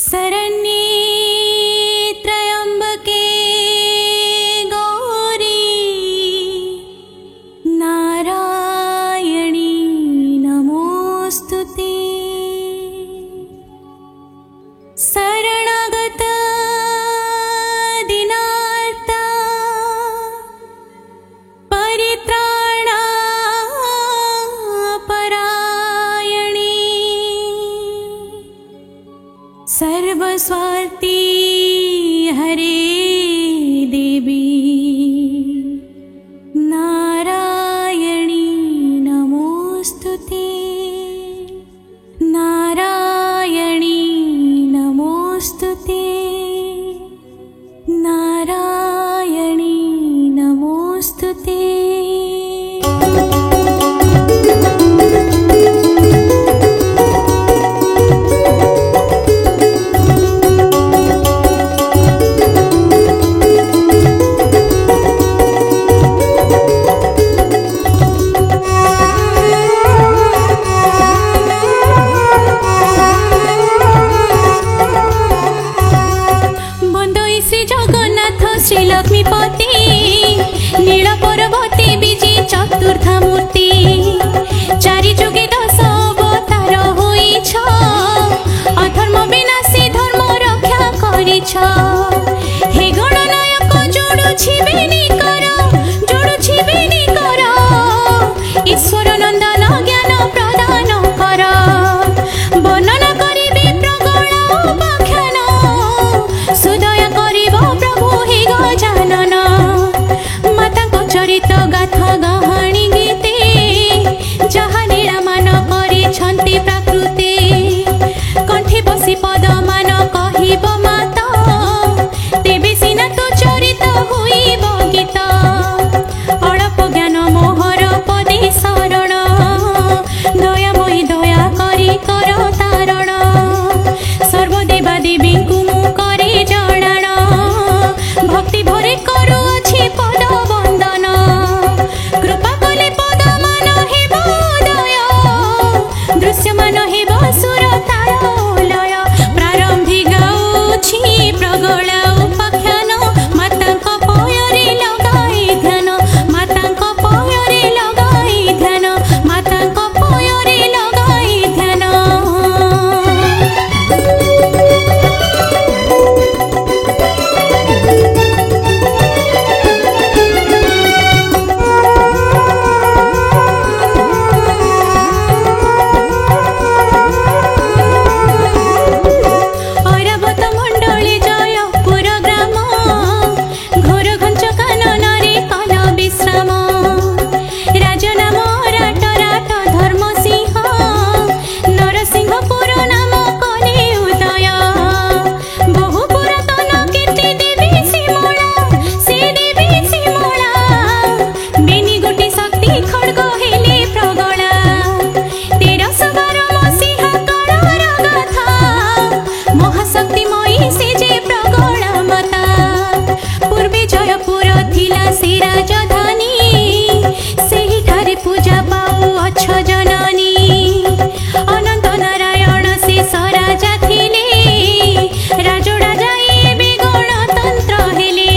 शरण्ये त्र्यम्बके गौरी नारायणी नमोस्तुते। शरणागत दीनार्ता परित्राणा परायणी सर्वस्वार्थी हरे देवी नारायणी नमोस्तुते। नारायणी नमोस्तुते। नारायणी नमोस्तुते। श्री लक्ष्मीपति नील पर्वती विजे चतुर्थ मूर्ति चारि जुगे 10 अवतार होइछ अधर्म विनाशी धर्म रक्षा करिछ। हे गणनायक जोड़ुछि बेनी कर ईश्वर नंदन ज्ञान प्रदान कर वर्णना करिबे प्रगण उपाख्यान सुदय करिब प्रभु हे गजानन। माता चरित गाथा गहाणी गीते जहा लीला मान करिछन्ति प्राकृते कंठी बसी पद मान कहिब माता तेबे सिना तो चरित होइब गीत। अड़प ज्ञान मोहर पदे शरण दयामयी दया करी कर तारण सर्वदेवा देवी को मु करे जड़ाण भक्ति भरे करुछि पद वंदन कृपा कले पद मान हेब उदय दृश्यमान हेब सुर तार लय। प्रारंभी गाउछि प्रगळ उपाख्यान मातांक पୟରେ लगाई ध्यान मातांक पୟରେ लगाई ध्यान मातांक पୟରେ लगाई ध्यान। ऐरावत मंडली जयपुर ग्राम घोर घंच काननरे कल विश्राम राजनाम राट राट धर्म सिंह नरसिंहपुर नाम कले उदय। बहु पुरातन कीर्ति देवी श्रीमूला से देवी श्रीमूला बेनी गोटी शक्ति खड्ग हेले प्रगला 1312 मसीहा कालर गाथा महाशक्तिमयी से जे प्रगला माता। पूर्वे जयपुर थिला से राजधानी सेही ठारे पूजा पाऊ अछ जननी अनंत नारायण से सराजा थिले राजोड़ा जाई बे गणतंत्र हेले।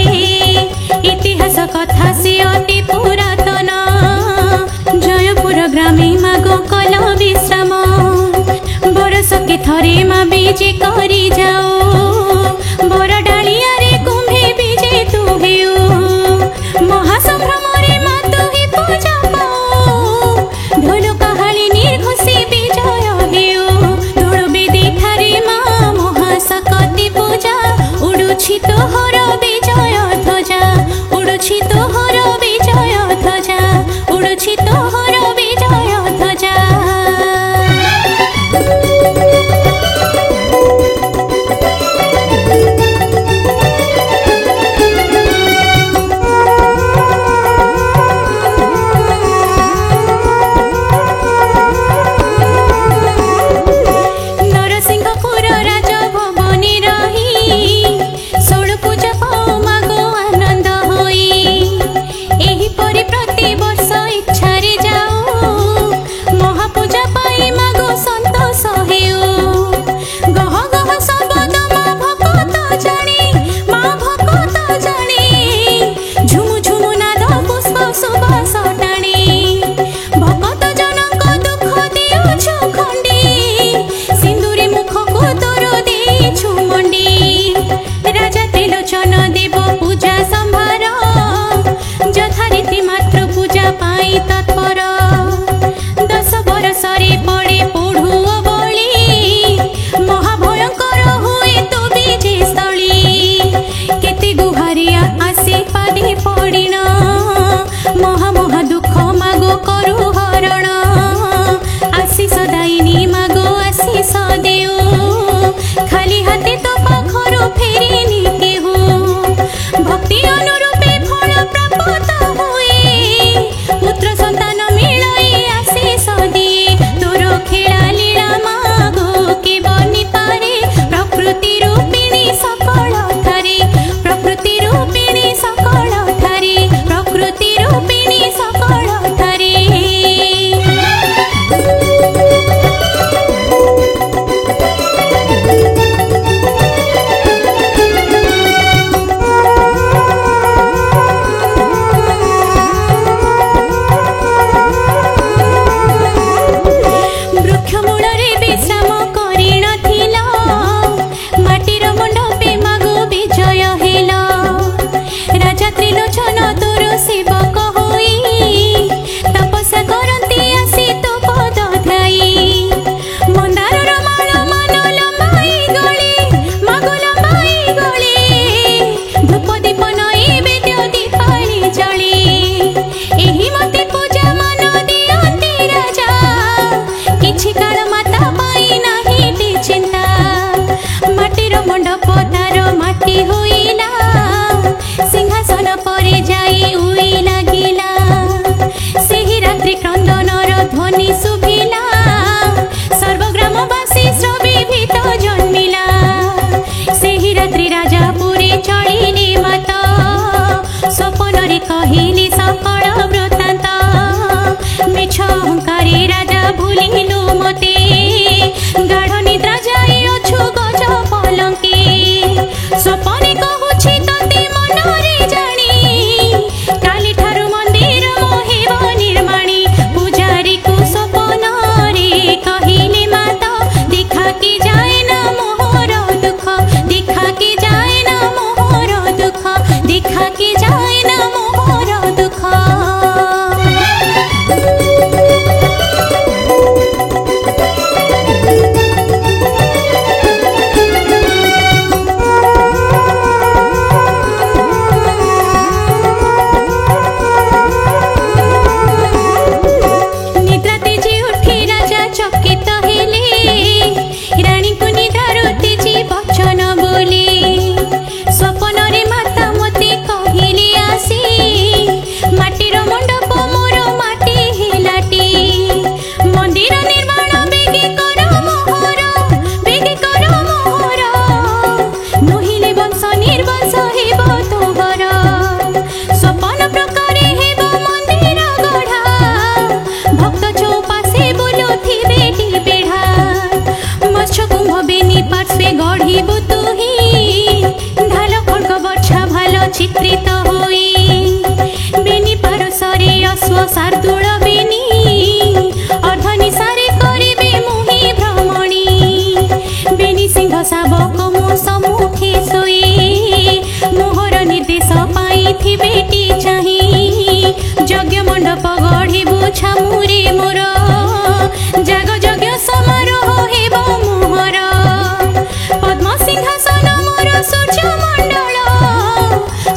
इतिहास कथा से अति पुरातन जयपुर ग्रामे माग कल विश्राम बरस के थरे मा बीजे करी जाओ बर डालिया रे कुंभे बीजे तू हेऊ महासंभ्रम रे मा तू ही पूजा पाओ ढोल कहाली निर्घोषी विजय हेऊ धूल बेदी ठारे मा महाशक्ति पूजा उड़ुछि तोहर विजय ध्वजा उड़ुछि तोहर विजय ध्वजा उड़ुछि तोहर विजय ध्वजा। शुभ बेनी पार्श्वे गढ़िबु तुही ढाल खड्ग बर्छा भाल चित्रित होई बेनी पारसरे अश्व शार्दूल बेनी अर्धनिशारे करिबे मुहि भ्रमणी बेनी सिंह शावक मो सम्मुखे सोई मोहर निर्देश पाइथिबेटी चाही यज्ञ मंडप गढ़िबु छामुरे मोर जाग यज्ञ समारोह हेब मोहर पद्म सिंहासन मोर सूर्य मंडल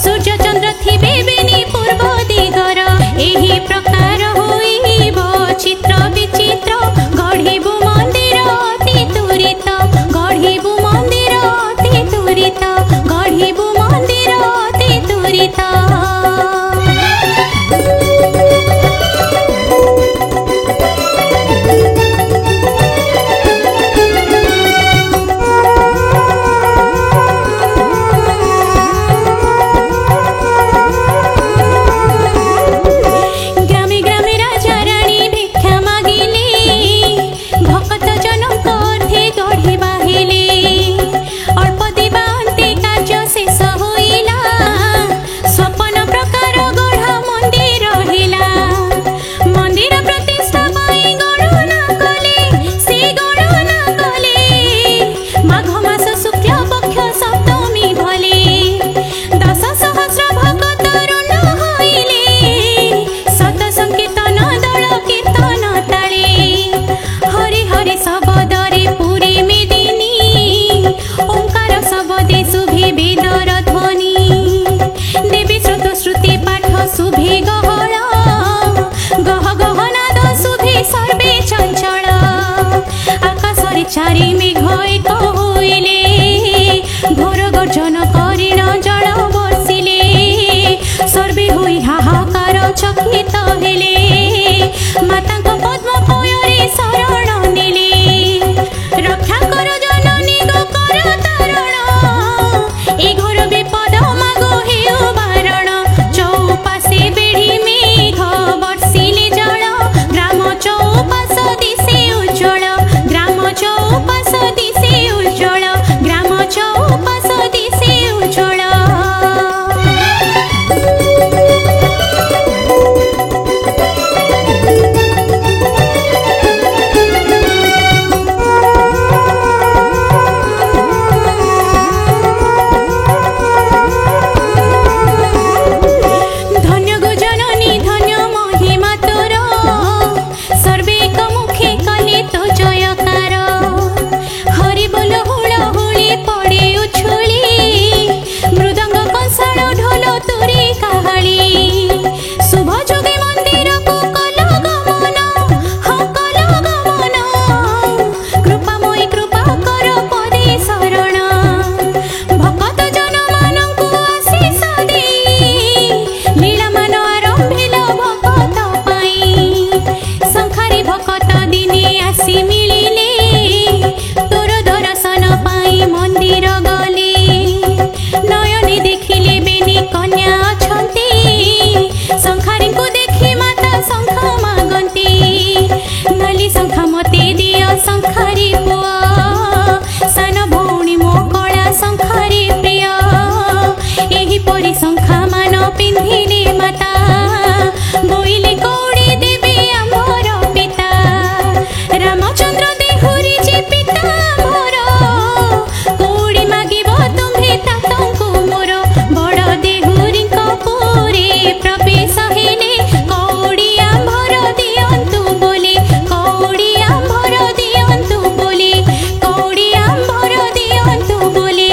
सूर्य चंद्र थिबे बेनी पूर्व दिगर एही प्रकार होइब चित्र विचित्र गढ़िबु मंदिर अति तुरित गढ़िबु मंदिर अति तुरित गढ़िबु मंदिर अति तुरित चारि मेघ एक होइले घोर गर्जन करिण जल बर्षिले सर्वे होई हाहाकार चकित हेले मातांक पद्म पୟରେ शरण नेले रक्षा कर जननी गो कर तारण ए घोर विपद मागो हेउ बारण चौपाशे बेढी मेघ बर्षिले जल ग्राम चौपाश दिशे उज्ज्वल ग्राम चौपाश दिशे उज्ज्वल ग्राम चौपाश दिशे उज्ज्वल धन्य गो जननी धन्य महिमा तोर सर्वे एक मुखे कले तो जयकार हरि बोल हुळ हुଳି पड़े उछुली मृदंग कंसाळ ढोल तुरी काहाळी शुभ जोगे मंदिर को कल गमन हो कल गमन कृपामयी कृपा कर पदे शरण भक्त जन मानंकु आशीष देई लीला मान आरंभिल भक्त पाई संखारी भक्त दिने आसी मिलिले तोर दर्शन पाई मंदिर गले नयने देखिले बेनी कन्या अछंती संखारी को देखी माता शंख मागंती नाली शंख मते दियो संखारी पुआ सान भौणी मो कला संखारी प्रिय एही परि शंखा मान पिंधिले माता बोइले कौड़ी देवी आम्भर पिता रामचंद्र देहुरी जे पिता मोर कौड़ी मागिब तुम्हे तातंकु मोर बड़ देहुरीक पुरे प्रवेश हेले कौड़ी आम्भर दियंतु बोले कौड़ी आम्भर दियंतु बोले कौड़ी आम्भर दियंतु बोले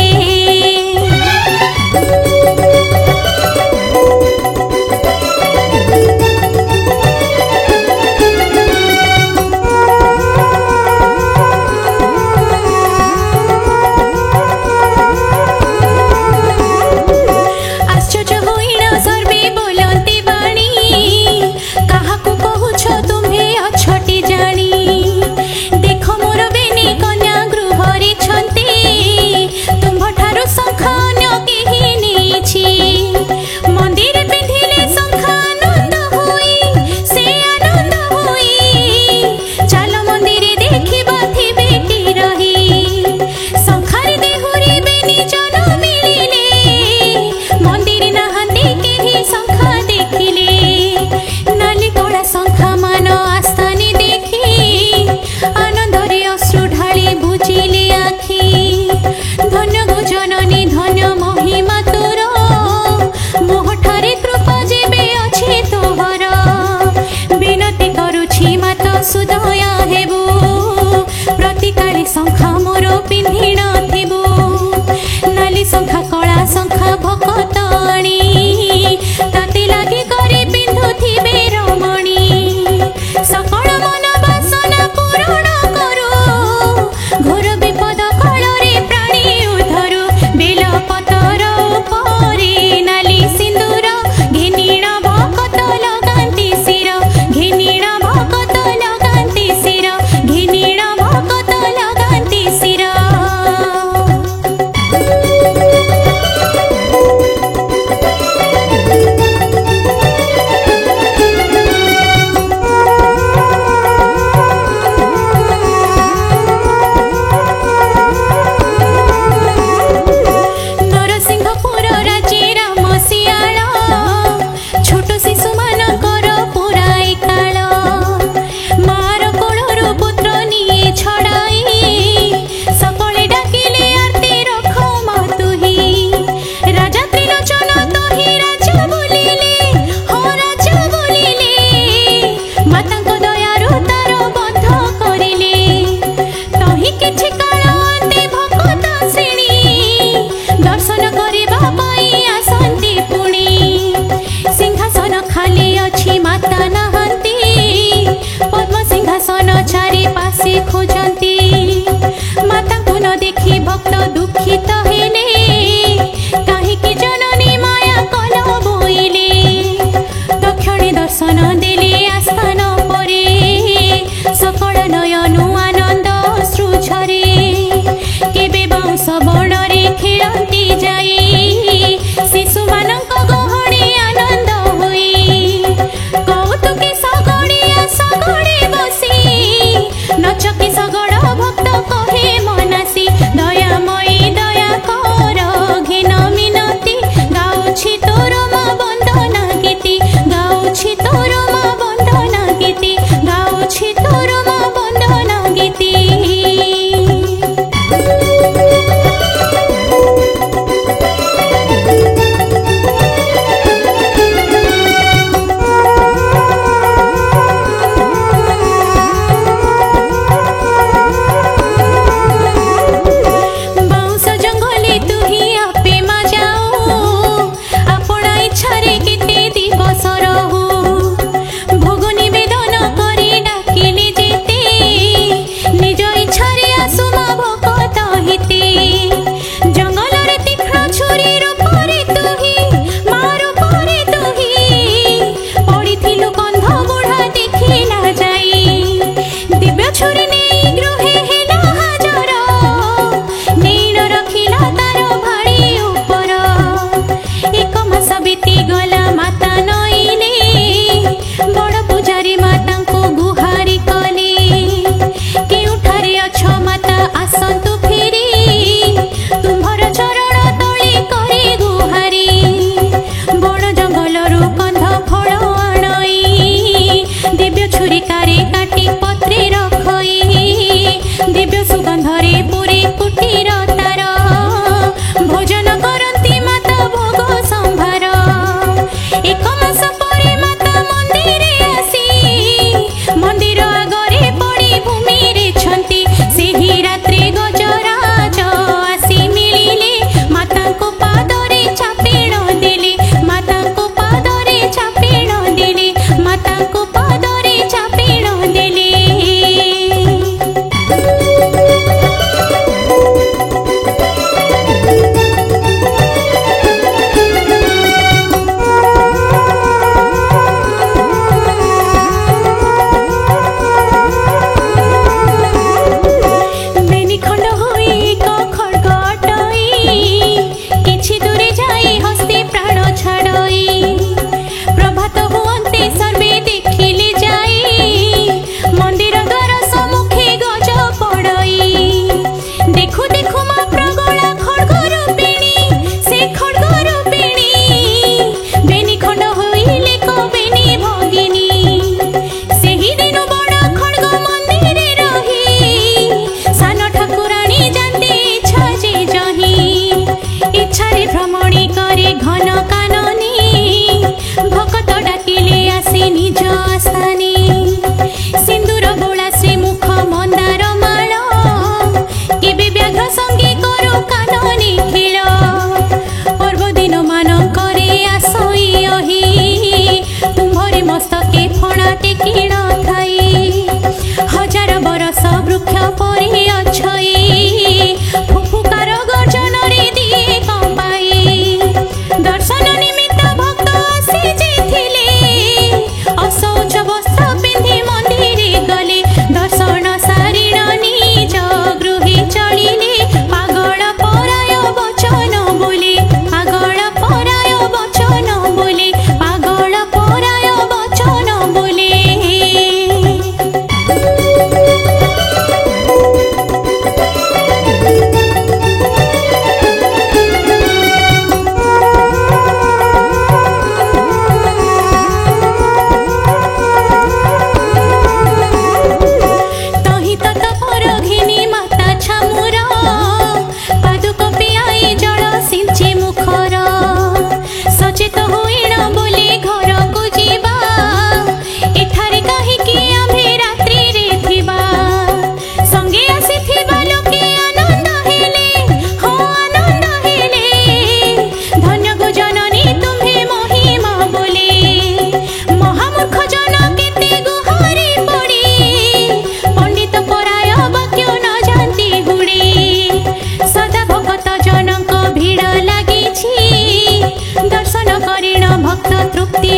भक्त दुखित हेले काहिकी जननी माया कल बोइले दक्षिणे दर्शन देले आस्थान परे सकल नयनु आनंद सृझरे केबे बाउंस बणरे खेलती जाई शिशु मानक गहणे आनंद होई कौतुके सगड़िया सगड़े बसी नचके सगड़ भक्त कहे मनासी दयामयी दया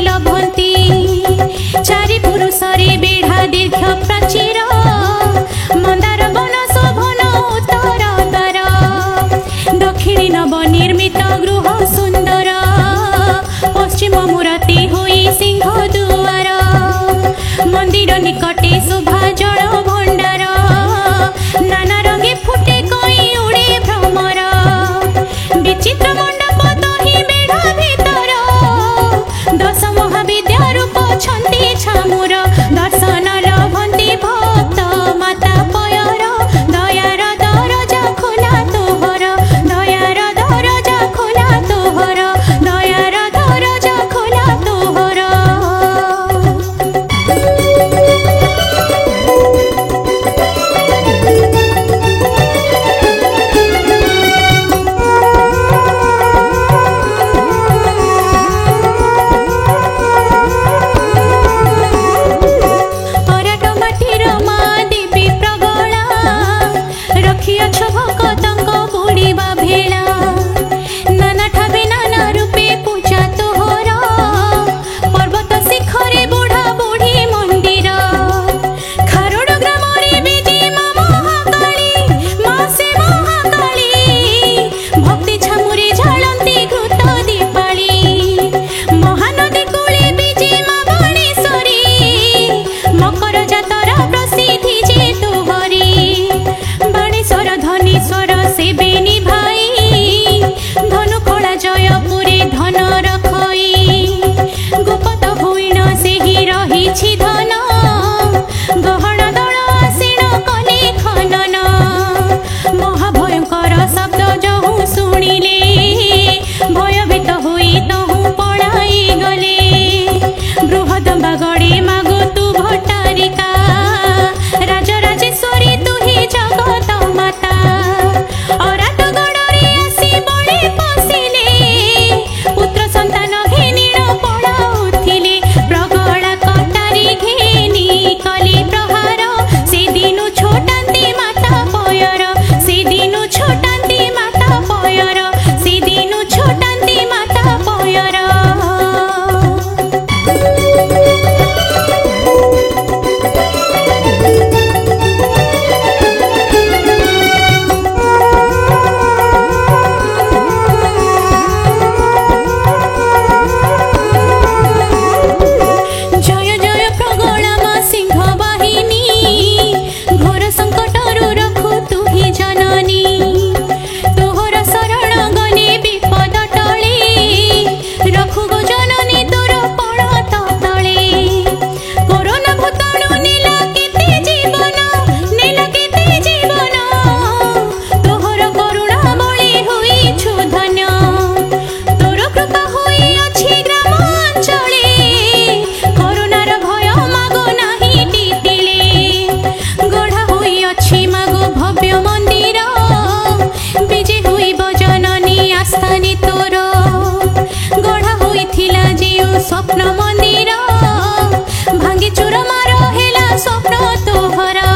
लभंती चारि पुरुषरे बेढ़ा दीर्घ प्राचीर मंदार वन शोभन उत्तर द्वार दक्षिणी नव निर्मित गृह सुंदर पश्चिम मूर्ति होई सिंह दुआर मंदिर निकटे शोभा जल भंडार नाना रंगे फुटे कई उड़े भ्रमर विचित्र मंडप तही बेढ़ा भीतर दश महाविद्या रूप छंती छामुर दर्शन लभंती भक्त माता पयर दयार दरजा खोला तोहर दयार दरजा खोला तोहर दयार दरजा खोला तोहर स्वप्न मंदिर भांगी चूर मार हेला स्वप्न तोहरा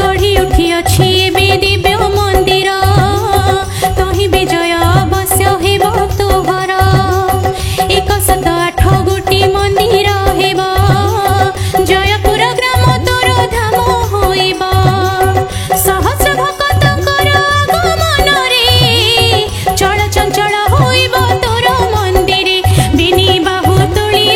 गढ़ी उठी अछि एबे दिव्य मंदिर तही विजय अवश्य हेब तोहरा 108 गोटी मंदिर हेब जयपुर ग्राम तोर धाम होइब सहस्र भक्तंकर आगमन रे चल चंचल होइब तोर मंदिर बिनी बाहु तुली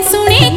ଶୁଣେ